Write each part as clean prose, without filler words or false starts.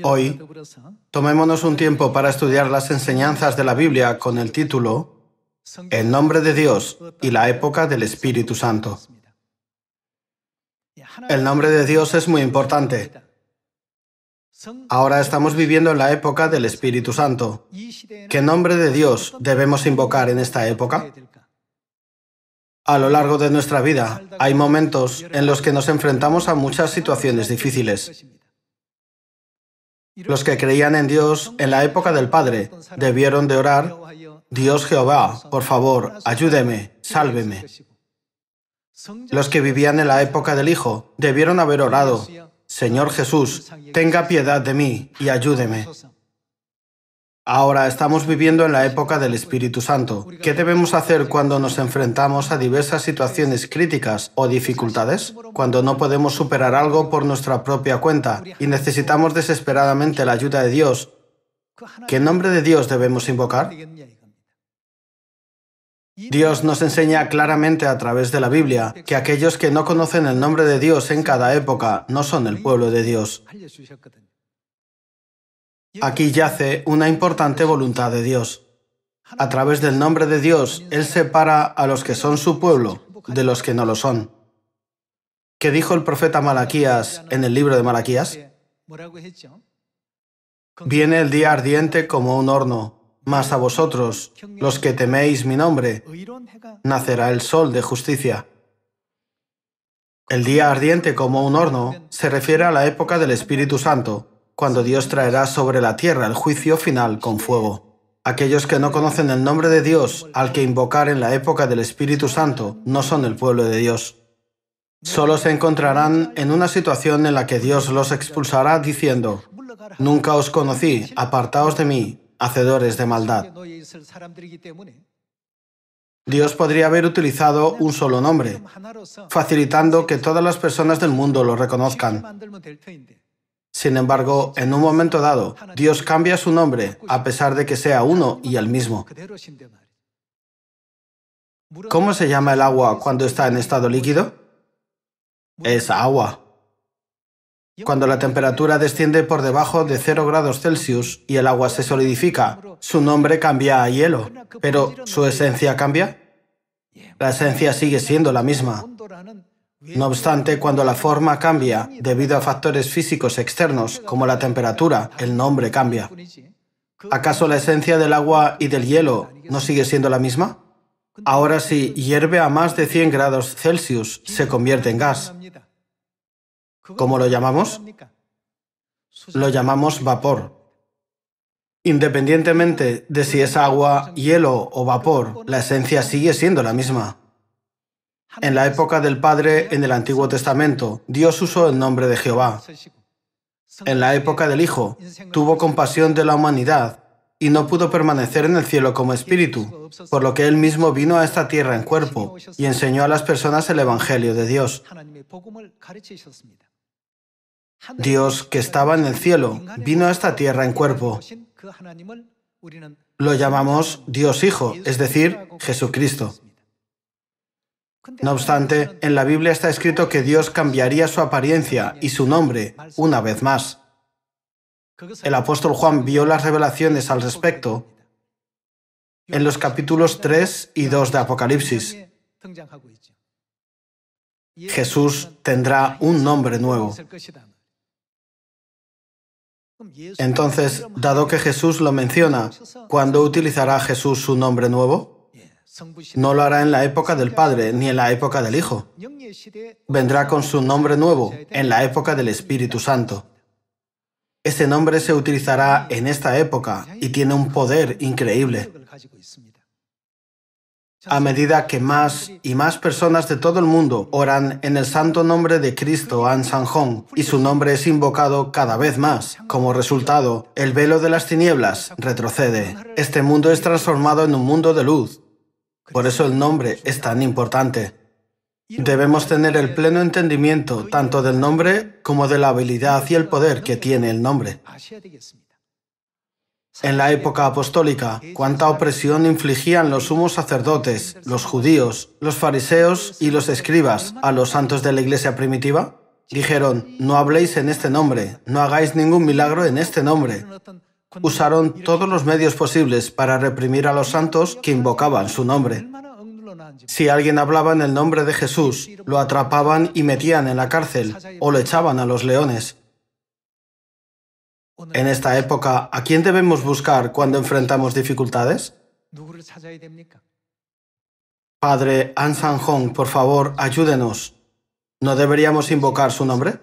Hoy, tomémonos un tiempo para estudiar las enseñanzas de la Biblia con el título El nombre de Dios y la época del Espíritu Santo. El nombre de Dios es muy importante. Ahora estamos viviendo en la época del Espíritu Santo. ¿Qué nombre de Dios debemos invocar en esta época? A lo largo de nuestra vida, hay momentos en los que nos enfrentamos a muchas situaciones difíciles. Los que creían en Dios en la época del Padre debieron de orar: Dios Jehová, por favor, ayúdeme, sálveme. Los que vivían en la época del Hijo debieron haber orado: Señor Jesús, tenga piedad de mí y ayúdeme. Ahora estamos viviendo en la época del Espíritu Santo. ¿Qué debemos hacer cuando nos enfrentamos a diversas situaciones críticas o dificultades? Cuando no podemos superar algo por nuestra propia cuenta y necesitamos desesperadamente la ayuda de Dios, ¿qué nombre de Dios debemos invocar? Dios nos enseña claramente a través de la Biblia que aquellos que no conocen el nombre de Dios en cada época no son el pueblo de Dios. Aquí yace una importante voluntad de Dios. A través del nombre de Dios, Él separa a los que son su pueblo de los que no lo son. ¿Qué dijo el profeta Malaquías en el libro de Malaquías? Viene el día ardiente como un horno, mas a vosotros, los que teméis mi nombre, nacerá el sol de justicia. El día ardiente como un horno se refiere a la época del Espíritu Santo, cuando Dios traerá sobre la tierra el juicio final con fuego. Aquellos que no conocen el nombre de Dios al que invocar en la época del Espíritu Santo no son el pueblo de Dios. Solo se encontrarán en una situación en la que Dios los expulsará diciendo: Nunca os conocí, apartaos de mí, hacedores de maldad. Dios podría haber utilizado un solo nombre, facilitando que todas las personas del mundo lo reconozcan. Sin embargo, en un momento dado, Dios cambia su nombre a pesar de que sea uno y el mismo. ¿Cómo se llama el agua cuando está en estado líquido? Es agua. Cuando la temperatura desciende por debajo de 0 grados Celsius y el agua se solidifica, su nombre cambia a hielo, pero ¿su esencia cambia? La esencia sigue siendo la misma. No obstante, cuando la forma cambia debido a factores físicos externos como la temperatura, el nombre cambia. ¿Acaso la esencia del agua y del hielo no sigue siendo la misma? Ahora, si hierve a más de 100 grados Celsius, se convierte en gas. ¿Cómo lo llamamos? Lo llamamos vapor. Independientemente de si es agua, hielo o vapor, la esencia sigue siendo la misma. En la época del Padre, en el Antiguo Testamento, Dios usó el nombre de Jehová. En la época del Hijo, tuvo compasión de la humanidad y no pudo permanecer en el cielo como espíritu, por lo que Él mismo vino a esta tierra en cuerpo y enseñó a las personas el Evangelio de Dios. Dios, que estaba en el cielo, vino a esta tierra en cuerpo. Lo llamamos Dios Hijo, es decir, Jesucristo. No obstante, en la Biblia está escrito que Dios cambiaría su apariencia y su nombre una vez más. El apóstol Juan vio las revelaciones al respecto en los capítulos 3 y 2 de Apocalipsis. Jesús tendrá un nombre nuevo. Entonces, dado que Jesús lo menciona, ¿cuándo utilizará Jesús su nombre nuevo? No lo hará en la época del Padre ni en la época del Hijo. Vendrá con su nombre nuevo en la época del Espíritu Santo. Ese nombre se utilizará en esta época y tiene un poder increíble. A medida que más y más personas de todo el mundo oran en el santo nombre de Cristo An Sanjón y su nombre es invocado cada vez más, como resultado, el velo de las tinieblas retrocede. Este mundo es transformado en un mundo de luz. Por eso el nombre es tan importante. Debemos tener el pleno entendimiento tanto del nombre como de la habilidad y el poder que tiene el nombre. En la época apostólica, ¿cuánta opresión infligían los sumos sacerdotes, los judíos, los fariseos y los escribas a los santos de la iglesia primitiva? Dijeron, no habléis en este nombre, no hagáis ningún milagro en este nombre. Usaron todos los medios posibles para reprimir a los santos que invocaban su nombre. Si alguien hablaba en el nombre de Jesús, lo atrapaban y metían en la cárcel o lo echaban a los leones. En esta época, ¿a quién debemos buscar cuando enfrentamos dificultades? Padre An Sang Hong, por favor, ayúdenos. ¿No deberíamos invocar su nombre?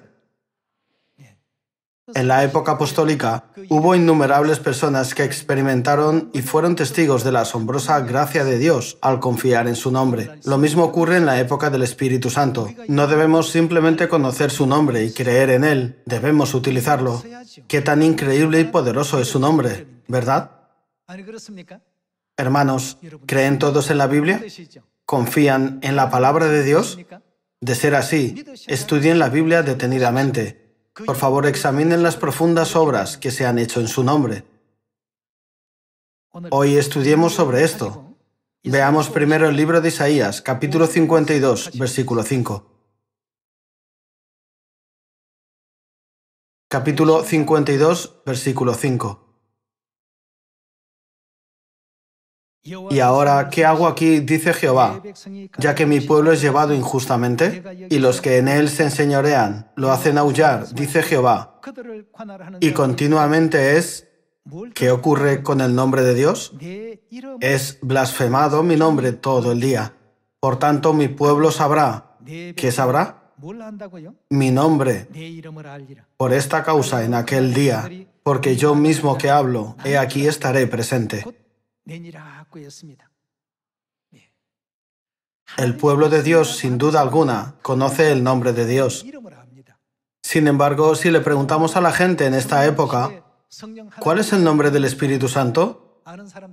En la época apostólica, hubo innumerables personas que experimentaron y fueron testigos de la asombrosa gracia de Dios al confiar en su nombre. Lo mismo ocurre en la época del Espíritu Santo. No debemos simplemente conocer su nombre y creer en él, debemos utilizarlo. Qué tan increíble y poderoso es su nombre, ¿verdad? Hermanos, ¿creen todos en la Biblia? ¿Confían en la palabra de Dios? De ser así, estudien la Biblia detenidamente. Por favor, examinen las profundas obras que se han hecho en su nombre. Hoy estudiemos sobre esto. Veamos primero el libro de Isaías, capítulo 52, versículo 5. Capítulo 52, versículo 5. Y ahora, ¿qué hago aquí? Dice Jehová, ya que mi pueblo es llevado injustamente, y los que en él se enseñorean lo hacen aullar, dice Jehová. Y continuamente es, ¿qué ocurre con el nombre de Dios? Es blasfemado mi nombre todo el día. Por tanto, mi pueblo sabrá. ¿Qué sabrá? Mi nombre. Por esta causa en aquel día, porque yo mismo que hablo, he aquí estaré presente. El pueblo de Dios, sin duda alguna, conoce el nombre de Dios. Sin embargo, si le preguntamos a la gente en esta época, ¿cuál es el nombre del Espíritu Santo?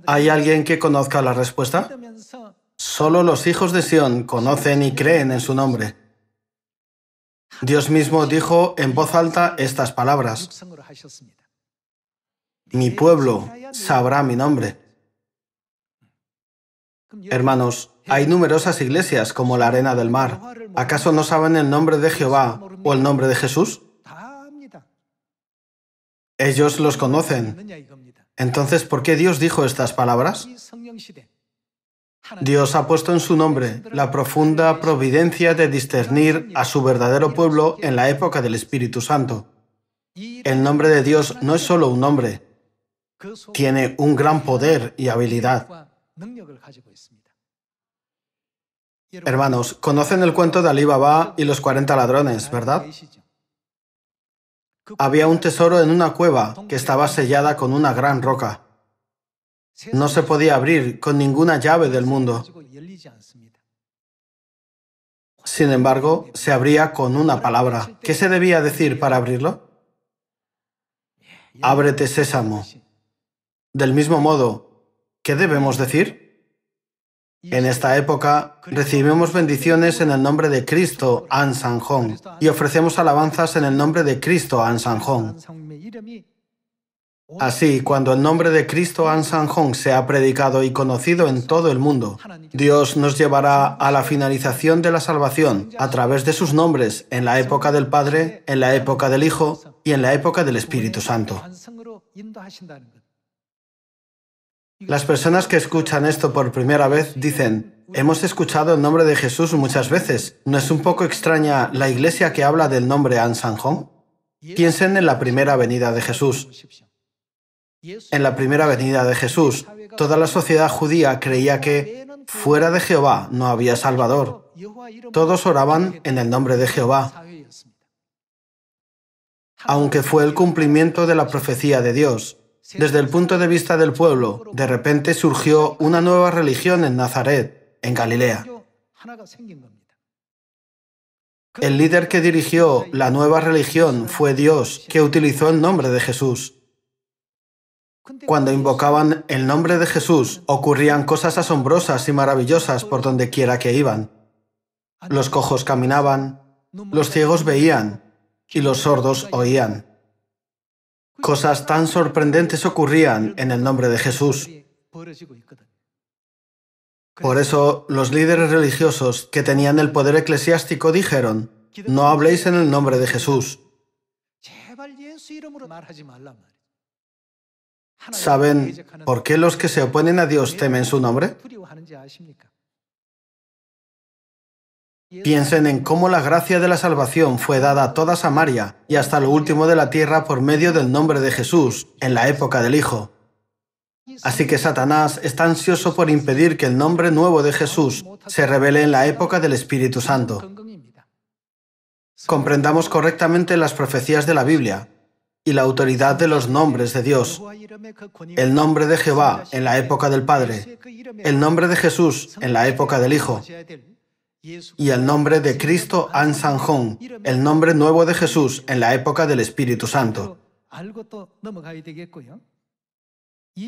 ¿Hay alguien que conozca la respuesta? Solo los hijos de Sión conocen y creen en su nombre. Dios mismo dijo en voz alta estas palabras: mi pueblo sabrá mi nombre. Hermanos, hay numerosas iglesias como la arena del mar. ¿Acaso no saben el nombre de Jehová o el nombre de Jesús? Ellos los conocen. Entonces, ¿por qué Dios dijo estas palabras? Dios ha puesto en su nombre la profunda providencia de discernir a su verdadero pueblo en la época del Espíritu Santo. El nombre de Dios no es solo un nombre, tiene un gran poder y habilidad. Hermanos, conocen el cuento de Alí Baba y los 40 ladrones, ¿verdad? Había un tesoro en una cueva que estaba sellada con una gran roca. No se podía abrir con ninguna llave del mundo. Sin embargo, se abría con una palabra. ¿Qué se debía decir para abrirlo? Ábrete, sésamo. Del mismo modo, ¿qué debemos decir? En esta época, recibimos bendiciones en el nombre de Cristo An Sang Hong y ofrecemos alabanzas en el nombre de Cristo An Sang Hong. Así, cuando el nombre de Cristo An Sang Hong sea predicado y conocido en todo el mundo, Dios nos llevará a la finalización de la salvación a través de sus nombres en la época del Padre, en la época del Hijo y en la época del Espíritu Santo. Las personas que escuchan esto por primera vez dicen: hemos escuchado el nombre de Jesús muchas veces. ¿No es un poco extraña la iglesia que habla del nombre An Sang Hong? Piensen en la primera venida de Jesús. En la primera venida de Jesús, toda la sociedad judía creía que fuera de Jehová no había Salvador. Todos oraban en el nombre de Jehová. Aunque fue el cumplimiento de la profecía de Dios, desde el punto de vista del pueblo, de repente surgió una nueva religión en Nazaret, en Galilea. El líder que dirigió la nueva religión fue Dios, que utilizó el nombre de Jesús. Cuando invocaban el nombre de Jesús, ocurrían cosas asombrosas y maravillosas por donde quiera que iban. Los cojos caminaban, los ciegos veían y los sordos oían. Cosas tan sorprendentes ocurrían en el nombre de Jesús. Por eso, los líderes religiosos que tenían el poder eclesiástico dijeron: no habléis en el nombre de Jesús. ¿Saben por qué los que se oponen a Dios temen su nombre? Piensen en cómo la gracia de la salvación fue dada a toda Samaria y hasta lo último de la tierra por medio del nombre de Jesús, en la época del Hijo. Así que Satanás está ansioso por impedir que el nombre nuevo de Jesús se revele en la época del Espíritu Santo. Comprendamos correctamente las profecías de la Biblia y la autoridad de los nombres de Dios. El nombre de Jehová en la época del Padre, el nombre de Jesús en la época del Hijo, y el nombre de Cristo Ansanjón, el nombre nuevo de Jesús en la época del Espíritu Santo.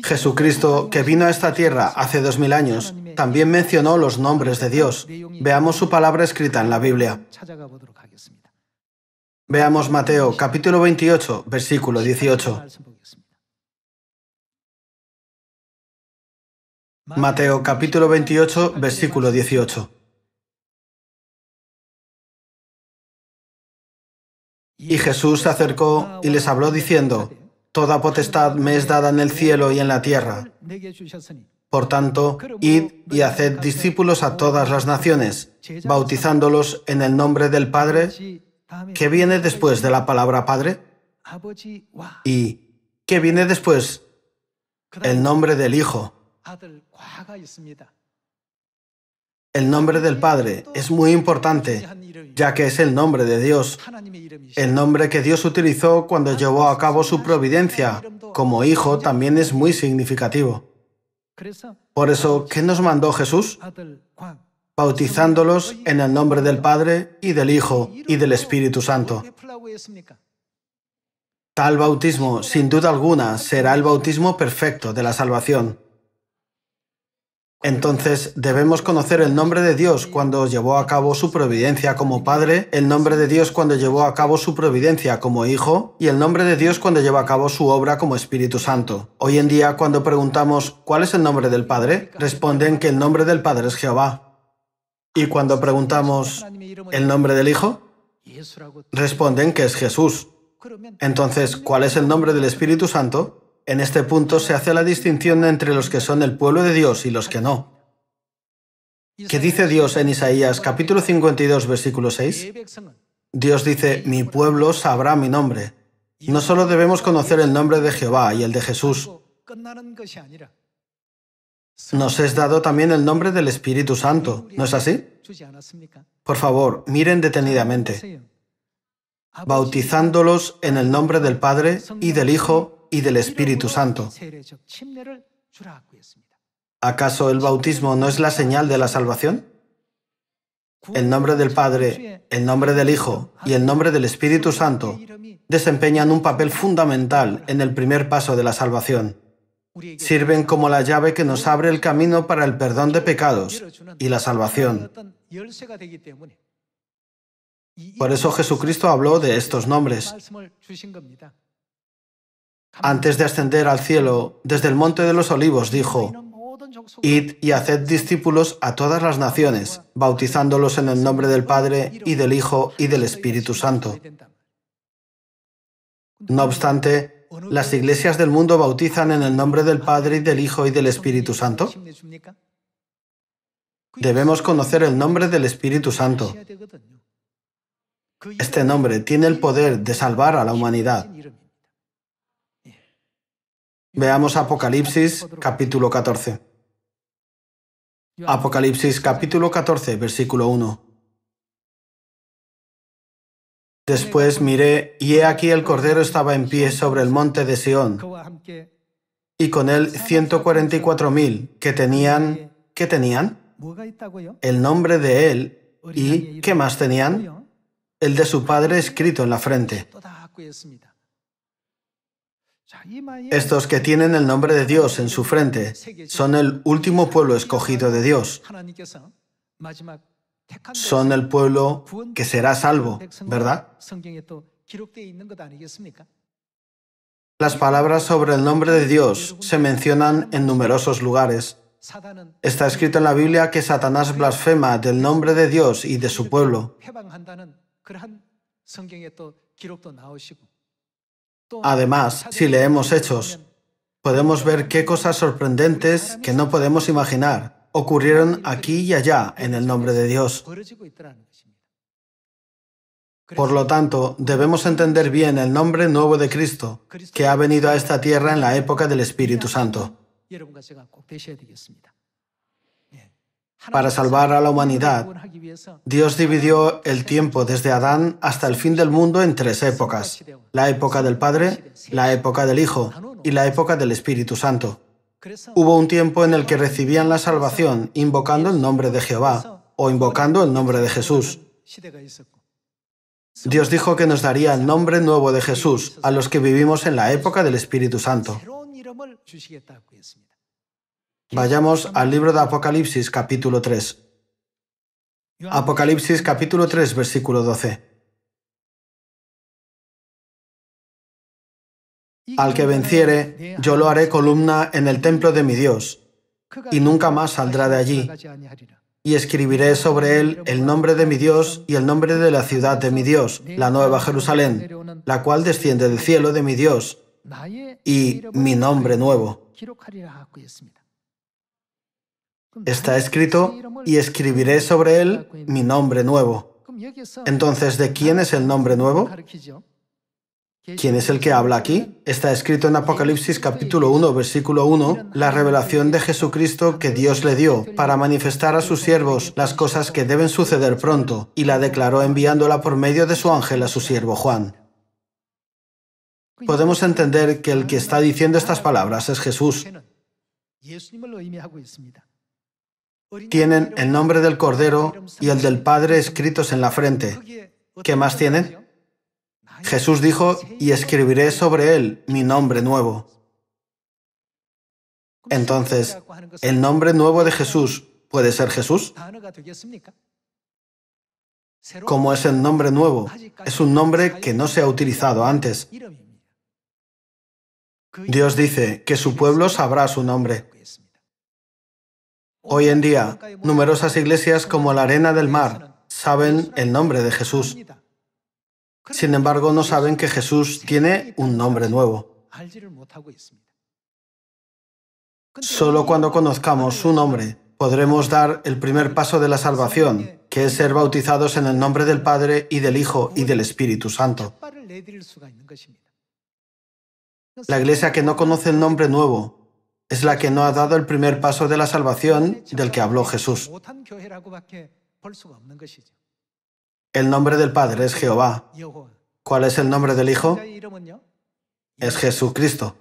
Jesucristo, que vino a esta tierra hace 2000 años, también mencionó los nombres de Dios. Veamos su palabra escrita en la Biblia. Veamos Mateo, capítulo 28, versículo 18. Mateo, capítulo 28, versículo 18. Y Jesús se acercó y les habló diciendo: Toda potestad me es dada en el cielo y en la tierra. Por tanto, id y haced discípulos a todas las naciones, bautizándolos en el nombre del Padre, que viene después de la palabra Padre, y que viene después el nombre del Hijo. El nombre del Padre es muy importante, ya que es el nombre de Dios, el nombre que Dios utilizó cuando llevó a cabo su providencia. Como Hijo también es muy significativo. Por eso, ¿qué nos mandó Jesús? Bautizándolos en el nombre del Padre y del Hijo y del Espíritu Santo. Tal bautismo, sin duda alguna, será el bautismo perfecto de la salvación. Entonces, debemos conocer el nombre de Dios cuando llevó a cabo su providencia como Padre, el nombre de Dios cuando llevó a cabo su providencia como Hijo, y el nombre de Dios cuando lleva a cabo su obra como Espíritu Santo. Hoy en día, cuando preguntamos ¿cuál es el nombre del Padre?, responden que el nombre del Padre es Jehová. Y cuando preguntamos ¿el nombre del Hijo?, responden que es Jesús. Entonces, ¿cuál es el nombre del Espíritu Santo? En este punto se hace la distinción entre los que son el pueblo de Dios y los que no. ¿Qué dice Dios en Isaías capítulo 52, versículo 6? Dios dice: mi pueblo sabrá mi nombre. No solo debemos conocer el nombre de Jehová y el de Jesús, nos es dado también el nombre del Espíritu Santo, ¿no es así? Por favor, miren detenidamente. Bautizándolos en el nombre del Padre y del Hijo y del Espíritu Santo. ¿Acaso el bautismo no es la señal de la salvación? El nombre del Padre, el nombre del Hijo y el nombre del Espíritu Santo desempeñan un papel fundamental en el primer paso de la salvación. Sirven como la llave que nos abre el camino para el perdón de pecados y la salvación. Por eso Jesucristo habló de estos nombres. Antes de ascender al cielo, desde el Monte de los Olivos dijo: Id y haced discípulos a todas las naciones, bautizándolos en el nombre del Padre y del Hijo y del Espíritu Santo. No obstante, ¿las iglesias del mundo bautizan en el nombre del Padre y del Hijo y del Espíritu Santo? Debemos conocer el nombre del Espíritu Santo. Este nombre tiene el poder de salvar a la humanidad. Veamos Apocalipsis, capítulo 14. Apocalipsis, capítulo 14, versículo 1. Después miré, y he aquí el Cordero estaba en pie sobre el monte de Sión, y con él 144,000 que tenían... ¿Qué tenían? El nombre de él, y ¿qué más tenían? El de su Padre escrito en la frente. Estos que tienen el nombre de Dios en su frente son el último pueblo escogido de Dios. Son el pueblo que será salvo, ¿verdad? Las palabras sobre el nombre de Dios se mencionan en numerosos lugares. Está escrito en la Biblia que Satanás blasfema del nombre de Dios y de su pueblo. Además, si leemos Hechos, podemos ver qué cosas sorprendentes que no podemos imaginar ocurrieron aquí y allá en el nombre de Dios. Por lo tanto, debemos entender bien el nombre nuevo de Cristo, que ha venido a esta tierra en la época del Espíritu Santo. Para salvar a la humanidad, Dios dividió el tiempo desde Adán hasta el fin del mundo en 3 épocas: la época del Padre, la época del Hijo y la época del Espíritu Santo. Hubo un tiempo en el que recibían la salvación invocando el nombre de Jehová o invocando el nombre de Jesús. Dios dijo que nos daría el nombre nuevo de Jesús a los que vivimos en la época del Espíritu Santo. Vayamos al libro de Apocalipsis, capítulo 3. Apocalipsis, capítulo 3, versículo 12. Al que venciere, yo lo haré columna en el templo de mi Dios, y nunca más saldrá de allí. Y escribiré sobre él el nombre de mi Dios y el nombre de la ciudad de mi Dios, la nueva Jerusalén, la cual desciende del cielo de mi Dios, y mi nombre nuevo. Está escrito, y escribiré sobre él mi nombre nuevo. Entonces, ¿de quién es el nombre nuevo? ¿Quién es el que habla aquí? Está escrito en Apocalipsis capítulo 1, versículo 1, la revelación de Jesucristo que Dios le dio para manifestar a sus siervos las cosas que deben suceder pronto, y la declaró enviándola por medio de su ángel a su siervo Juan. Podemos entender que el que está diciendo estas palabras es Jesús. Tienen el nombre del Cordero y el del Padre escritos en la frente. ¿Qué más tienen? Jesús dijo, y escribiré sobre él mi nombre nuevo. Entonces, ¿el nombre nuevo de Jesús puede ser Jesús? ¿Cómo es el nombre nuevo? Es un nombre que no se ha utilizado antes. Dios dice que su pueblo sabrá su nombre. Hoy en día, numerosas iglesias como la Arena del Mar saben el nombre de Jesús. Sin embargo, no saben que Jesús tiene un nombre nuevo. Solo cuando conozcamos su nombre, podremos dar el primer paso de la salvación, que es ser bautizados en el nombre del Padre y del Hijo y del Espíritu Santo. La iglesia que no conoce el nombre nuevo es la que no ha dado el primer paso de la salvación del que habló Jesús. El nombre del Padre es Jehová. ¿Cuál es el nombre del Hijo? Es Jesucristo.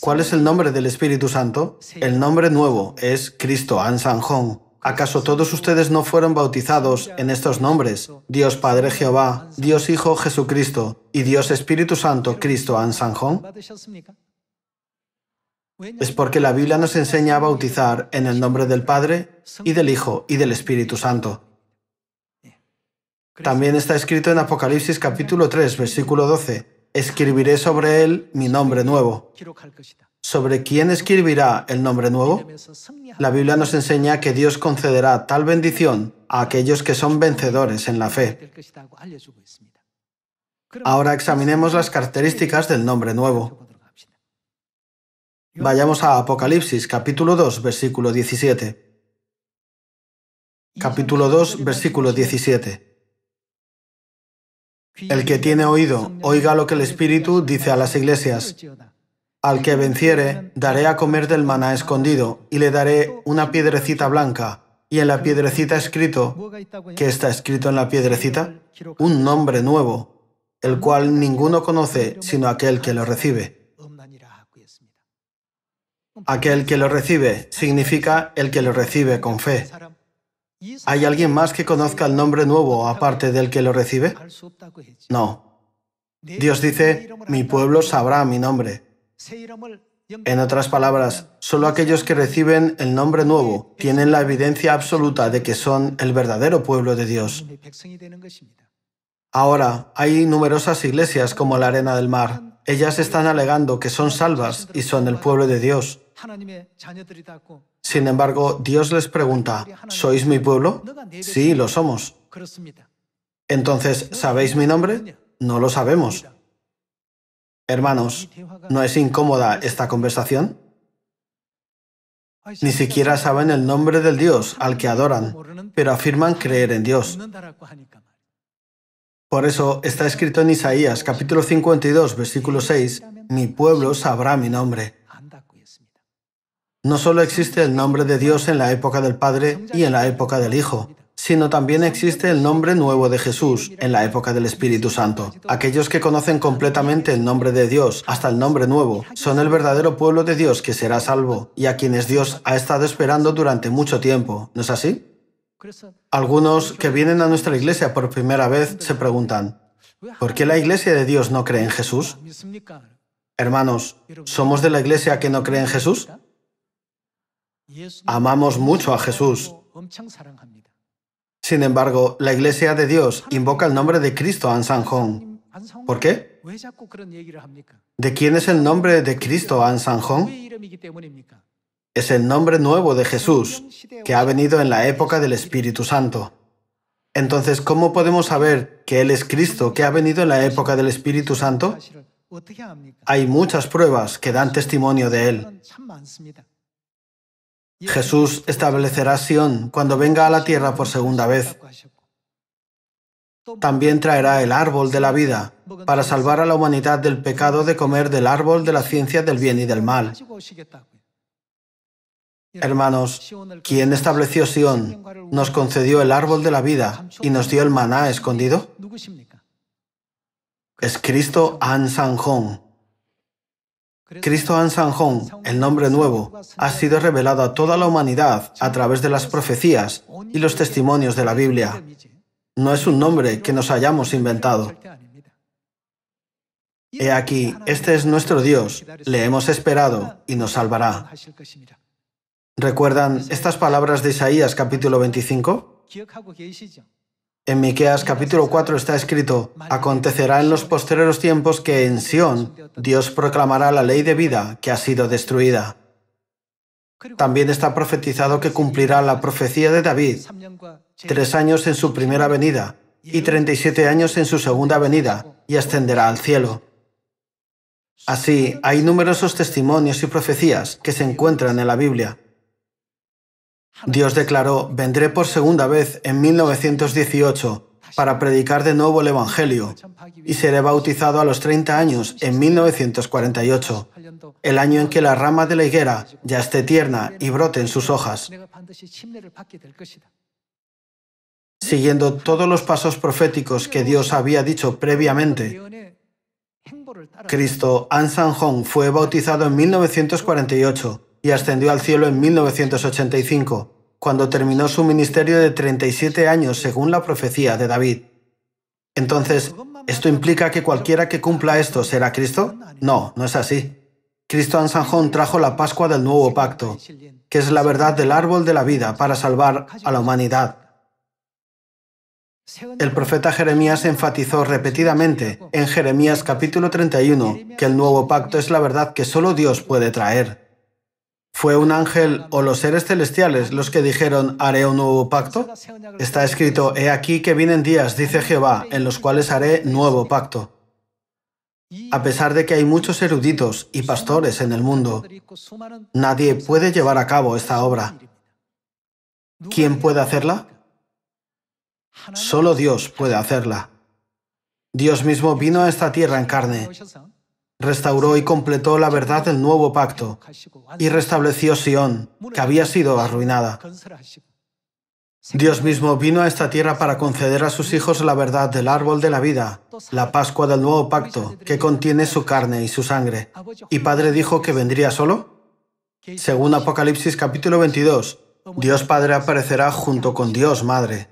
¿Cuál es el nombre del Espíritu Santo? El nombre nuevo es Cristo Ansanjón. ¿Acaso todos ustedes no fueron bautizados en estos nombres? Dios Padre Jehová, Dios Hijo Jesucristo y Dios Espíritu Santo Cristo Ansanjón. Es porque la Biblia nos enseña a bautizar en el nombre del Padre y del Hijo y del Espíritu Santo. También está escrito en Apocalipsis capítulo 3, versículo 12, escribiré sobre él mi nombre nuevo. ¿Sobre quién escribirá el nombre nuevo? La Biblia nos enseña que Dios concederá tal bendición a aquellos que son vencedores en la fe. Ahora examinemos las características del nombre nuevo. Vayamos a Apocalipsis capítulo 2, versículo 17. Capítulo 2, versículo 17. El que tiene oído, oiga lo que el Espíritu dice a las iglesias. Al que venciere, daré a comer del maná escondido, y le daré una piedrecita blanca, y en la piedrecita escrito, ¿qué está escrito en la piedrecita? Un nombre nuevo, el cual ninguno conoce sino aquel que lo recibe. Aquel que lo recibe significa el que lo recibe con fe. ¿Hay alguien más que conozca el nombre nuevo aparte del que lo recibe? No. Dios dice, mi pueblo sabrá mi nombre. En otras palabras, solo aquellos que reciben el nombre nuevo tienen la evidencia absoluta de que son el verdadero pueblo de Dios. Ahora, hay numerosas iglesias como la Arena del Mar. Ellas están alegando que son salvas y son el pueblo de Dios. Sin embargo, Dios les pregunta, ¿sois mi pueblo? Sí, lo somos. Entonces, ¿sabéis mi nombre? No lo sabemos. Hermanos, ¿no es incómoda esta conversación? Ni siquiera saben el nombre del Dios al que adoran, pero afirman creer en Dios. Por eso está escrito en Isaías, capítulo 52, versículo 6, «Mi pueblo sabrá mi nombre». No solo existe el nombre de Dios en la época del Padre y en la época del Hijo, sino también existe el nombre nuevo de Jesús en la época del Espíritu Santo. Aquellos que conocen completamente el nombre de Dios, hasta el nombre nuevo, son el verdadero pueblo de Dios que será salvo y a quienes Dios ha estado esperando durante mucho tiempo. ¿No es así? Algunos que vienen a nuestra iglesia por primera vez se preguntan, ¿por qué la iglesia de Dios no cree en Jesús? Hermanos, ¿somos de la iglesia que no cree en Jesús? Amamos mucho a Jesús. Sin embargo, la Iglesia de Dios invoca el nombre de Cristo Ansanjón. ¿Por qué? ¿De quién es el nombre de Cristo Ansanjón? Es el nombre nuevo de Jesús, que ha venido en la época del Espíritu Santo. Entonces, ¿cómo podemos saber que Él es Cristo, que ha venido en la época del Espíritu Santo? Hay muchas pruebas que dan testimonio de Él. Jesús establecerá Sión cuando venga a la tierra por segunda vez. También traerá el árbol de la vida para salvar a la humanidad del pecado de comer del árbol de la ciencia del bien y del mal. Hermanos, ¿quién estableció Sión, nos concedió el árbol de la vida y nos dio el maná escondido? Es Cristo Ansanjón. Cristo Ansanjón, el nombre nuevo, ha sido revelado a toda la humanidad a través de las profecías y los testimonios de la Biblia. No es un nombre que nos hayamos inventado. He aquí, este es nuestro Dios, le hemos esperado y nos salvará. ¿Recuerdan estas palabras de Isaías capítulo 25? En Miqueas capítulo 4 está escrito, «Acontecerá en los postreros tiempos que en Sión Dios proclamará la ley de vida que ha sido destruida». También está profetizado que cumplirá la profecía de David, 3 años en su primera venida y 37 años en su segunda venida, y ascenderá al cielo. Así, hay numerosos testimonios y profecías que se encuentran en la Biblia. Dios declaró, vendré por segunda vez en 1918 para predicar de nuevo el Evangelio y seré bautizado a los 30 años en 1948, el año en que la rama de la higuera ya esté tierna y broten sus hojas. Siguiendo todos los pasos proféticos que Dios había dicho previamente, Cristo Ansanjón fue bautizado en 1948 y ascendió al cielo en 1985, cuando terminó su ministerio de 37 años según la profecía de David. Entonces, ¿esto implica que cualquiera que cumpla esto será Cristo? No, no es así. Cristo Ansanjón trajo la Pascua del Nuevo Pacto, que es la verdad del árbol de la vida para salvar a la humanidad. El profeta Jeremías enfatizó repetidamente en Jeremías capítulo 31 que el nuevo pacto es la verdad que solo Dios puede traer. ¿Fue un ángel o los seres celestiales los que dijeron, haré un nuevo pacto? Está escrito, he aquí que vienen días, dice Jehová, en los cuales haré nuevo pacto. A pesar de que hay muchos eruditos y pastores en el mundo, nadie puede llevar a cabo esta obra. ¿Quién puede hacerla? Solo Dios puede hacerla. Dios mismo vino a esta tierra en carne, restauró y completó la verdad del nuevo pacto y restableció Sión, que había sido arruinada. Dios mismo vino a esta tierra para conceder a sus hijos la verdad del árbol de la vida, la Pascua del nuevo pacto, que contiene su carne y su sangre. ¿Y Padre dijo que vendría solo? Según Apocalipsis capítulo 22, Dios Padre aparecerá junto con Dios Madre.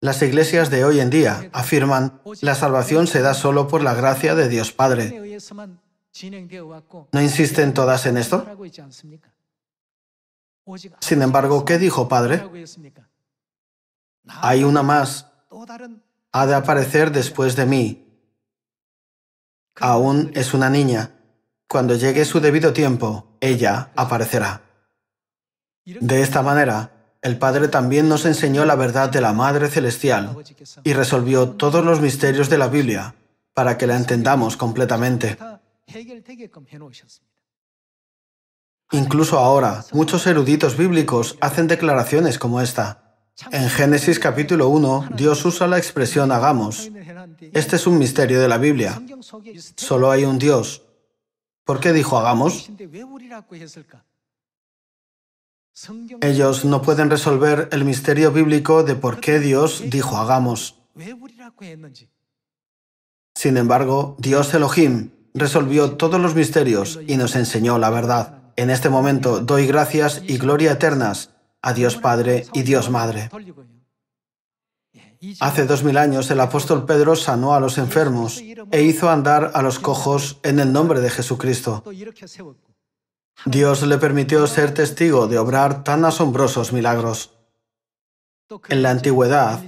Las iglesias de hoy en día afirman, la salvación se da solo por la gracia de Dios Padre. ¿No insisten todas en esto? Sin embargo, ¿qué dijo Padre? Hay una más. Ha de aparecer después de mí. Aún es una niña. Cuando llegue su debido tiempo, ella aparecerá. De esta manera, el Padre también nos enseñó la verdad de la Madre Celestial y resolvió todos los misterios de la Biblia para que la entendamos completamente. Incluso ahora, muchos eruditos bíblicos hacen declaraciones como esta. En Génesis capítulo 1, Dios usa la expresión hagamos. Este es un misterio de la Biblia. Solo hay un Dios. ¿Por qué dijo hagamos? Ellos no pueden resolver el misterio bíblico de por qué Dios dijo hagamos. Sin embargo, Dios Elohim resolvió todos los misterios y nos enseñó la verdad. En este momento doy gracias y gloria eternas a Dios Padre y Dios Madre. Hace 2000 años el apóstol Pedro sanó a los enfermos e hizo andar a los cojos en el nombre de Jesucristo. Dios le permitió ser testigo de obrar tan asombrosos milagros. En la antigüedad,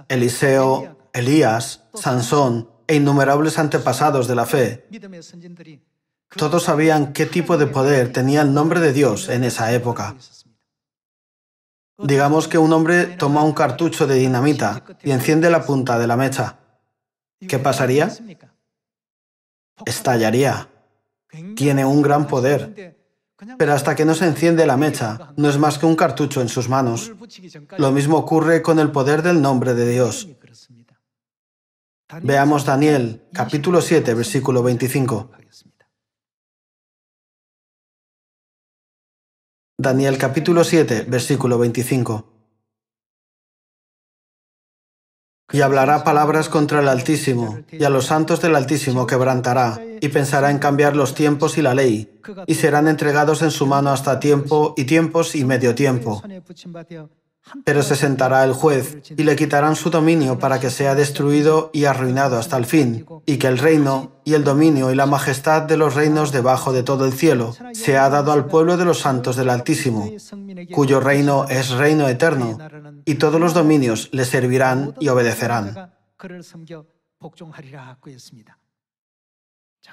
Eliseo, Elías, Sansón e innumerables antepasados de la fe, todos sabían qué tipo de poder tenía el nombre de Dios en esa época. Digamos que un hombre toma un cartucho de dinamita y enciende la punta de la mecha. ¿Qué pasaría? Estallaría. Tiene un gran poder. Pero hasta que no se enciende la mecha, no es más que un cartucho en sus manos. Lo mismo ocurre con el poder del nombre de Dios. Veamos Daniel, capítulo 7, versículo 25. Daniel capítulo 7, versículo 25. Y hablará palabras contra el Altísimo, y a los santos del Altísimo quebrantará, y pensará en cambiar los tiempos y la ley, y serán entregados en su mano hasta tiempo y tiempos y medio tiempo. Pero se sentará el juez, y le quitarán su dominio para que sea destruido y arruinado hasta el fin, y que el reino, y el dominio y la majestad de los reinos debajo de todo el cielo se ha dado al pueblo de los santos del Altísimo, cuyo reino es reino eterno, y todos los dominios le servirán y obedecerán.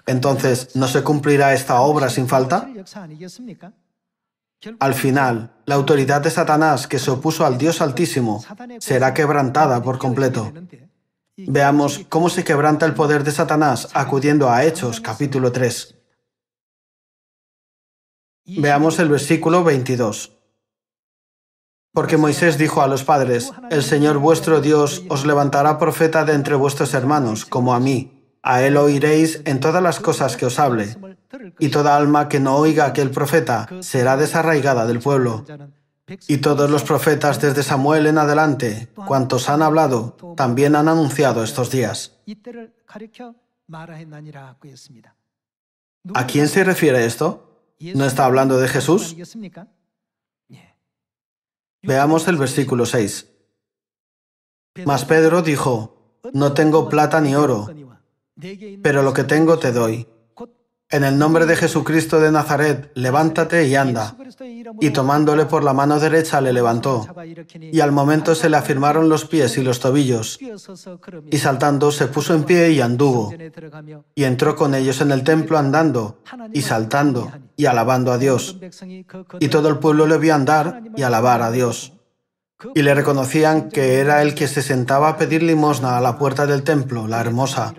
Entonces, ¿no se cumplirá esta obra sin falta? Al final, la autoridad de Satanás que se opuso al Dios Altísimo será quebrantada por completo. Veamos cómo se quebranta el poder de Satanás acudiendo a Hechos, capítulo 3. Veamos el versículo 22. Porque Moisés dijo a los padres, el Señor vuestro Dios os levantará profeta de entre vuestros hermanos, como a mí. A él oiréis en todas las cosas que os hable. Y toda alma que no oiga a aquel profeta será desarraigada del pueblo. Y todos los profetas desde Samuel en adelante, cuantos han hablado, también han anunciado estos días. ¿A quién se refiere esto? ¿No está hablando de Jesús? Veamos el versículo 6. Mas Pedro dijo, no tengo plata ni oro, pero lo que tengo te doy. En el nombre de Jesucristo de Nazaret, levántate y anda. Y tomándole por la mano derecha le levantó, y al momento se le afirmaron los pies y los tobillos, y saltando se puso en pie y anduvo, y entró con ellos en el templo andando, y saltando, y alabando a Dios. Y todo el pueblo le vio andar y alabar a Dios. Y le reconocían que era el que se sentaba a pedir limosna a la puerta del templo, la hermosa.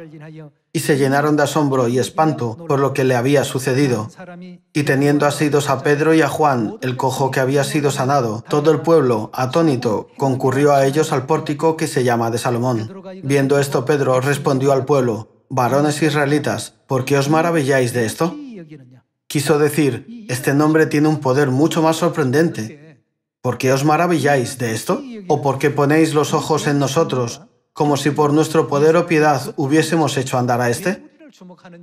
Y se llenaron de asombro y espanto por lo que le había sucedido. Y teniendo asidos a Pedro y a Juan, el cojo que había sido sanado, todo el pueblo, atónito, concurrió a ellos al pórtico que se llama de Salomón. Viendo esto, Pedro respondió al pueblo, varones israelitas, ¿por qué os maravilláis de esto? Quiso decir, este nombre tiene un poder mucho más sorprendente. ¿Por qué os maravilláis de esto? ¿O por qué ponéis los ojos en nosotros, como si por nuestro poder o piedad hubiésemos hecho andar a este?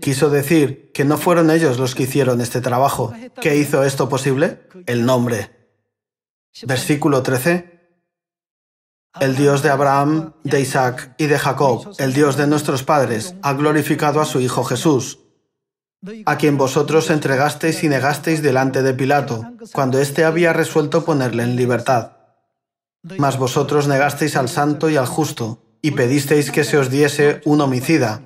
Quiso decir que no fueron ellos los que hicieron este trabajo. ¿Qué hizo esto posible? El nombre. Versículo 13. El Dios de Abraham, de Isaac y de Jacob, el Dios de nuestros padres, ha glorificado a su Hijo Jesús, a quien vosotros entregasteis y negasteis delante de Pilato, cuando éste había resuelto ponerle en libertad. Mas vosotros negasteis al santo y al justo, y pedisteis que se os diese un homicida,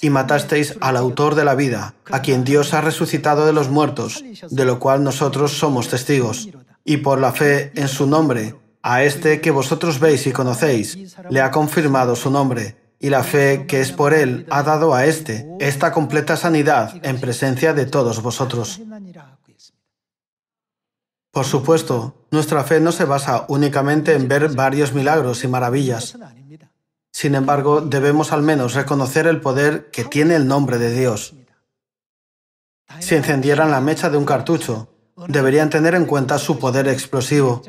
y matasteis al autor de la vida, a quien Dios ha resucitado de los muertos, de lo cual nosotros somos testigos. Y por la fe en su nombre, A este que vosotros veis y conocéis, le ha confirmado su nombre, y la fe que es por él ha dado a este esta completa sanidad en presencia de todos vosotros. Por supuesto, nuestra fe no se basa únicamente en ver varios milagros y maravillas. Sin embargo, debemos al menos reconocer el poder que tiene el nombre de Dios. Si encendieran la mecha de un cartucho, deberían tener en cuenta su poder explosivo,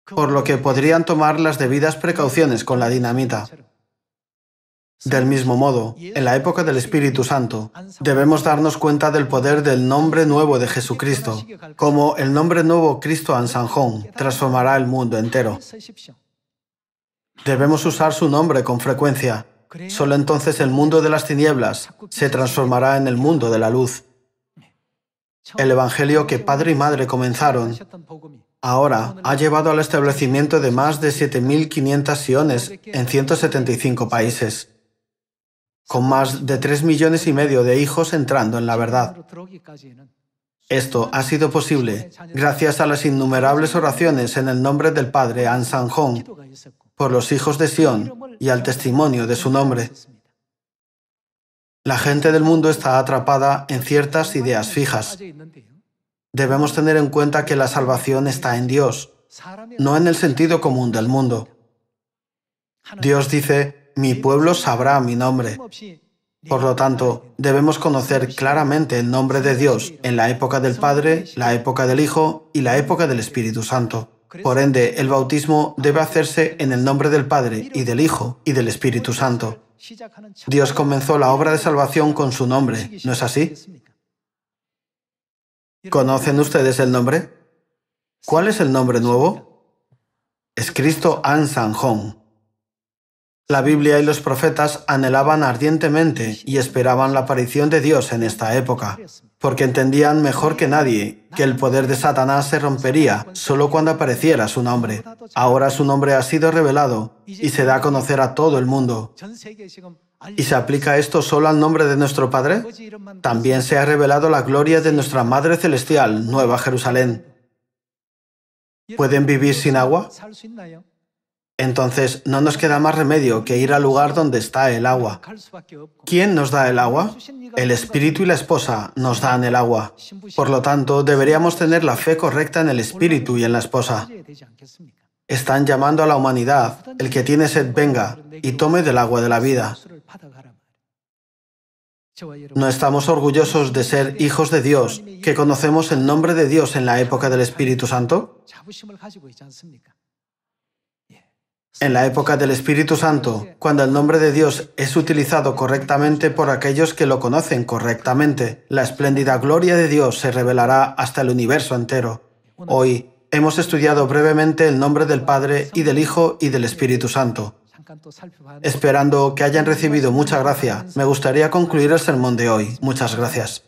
por lo que podrían tomar las debidas precauciones con la dinamita. Del mismo modo, en la época del Espíritu Santo, debemos darnos cuenta del poder del nombre nuevo de Jesucristo, como el nombre nuevo Cristo Ansanjón transformará el mundo entero. Debemos usar su nombre con frecuencia. Solo entonces el mundo de las tinieblas se transformará en el mundo de la luz. El Evangelio que padre y madre comenzaron ahora ha llevado al establecimiento de más de 7.500 siones en 175 países, con más de 3,5 millones de hijos entrando en la verdad. Esto ha sido posible gracias a las innumerables oraciones en el nombre del Padre Ansanjón por los hijos de Sión y al testimonio de su nombre. La gente del mundo está atrapada en ciertas ideas fijas. Debemos tener en cuenta que la salvación está en Dios, no en el sentido común del mundo. Dios dice, mi pueblo sabrá mi nombre. Por lo tanto, debemos conocer claramente el nombre de Dios en la época del Padre, la época del Hijo y la época del Espíritu Santo. Por ende, el bautismo debe hacerse en el nombre del Padre y del Hijo y del Espíritu Santo. Dios comenzó la obra de salvación con su nombre, ¿no es así? ¿Conocen ustedes el nombre? ¿Cuál es el nombre nuevo? Es Cristo Ansanjón. La Biblia y los profetas anhelaban ardientemente y esperaban la aparición de Dios en esta época, porque entendían mejor que nadie que el poder de Satanás se rompería solo cuando apareciera su nombre. Ahora su nombre ha sido revelado y se da a conocer a todo el mundo. ¿Y se aplica esto solo al nombre de nuestro Padre? También se ha revelado la gloria de nuestra Madre Celestial, Nueva Jerusalén. ¿Pueden vivir sin agua? Entonces, no nos queda más remedio que ir al lugar donde está el agua. ¿Quién nos da el agua? El Espíritu y la esposa nos dan el agua. Por lo tanto, deberíamos tener la fe correcta en el Espíritu y en la esposa. Están llamando a la humanidad, el que tiene sed venga y tome del agua de la vida. ¿No estamos orgullosos de ser hijos de Dios, que conocemos el nombre de Dios en la época del Espíritu Santo? En la época del Espíritu Santo, cuando el nombre de Dios es utilizado correctamente por aquellos que lo conocen correctamente, la espléndida gloria de Dios se revelará hasta el universo entero. Hoy hemos estudiado brevemente el nombre del Padre y del Hijo y del Espíritu Santo. Esperando que hayan recibido mucha gracia, me gustaría concluir el sermón de hoy. Muchas gracias.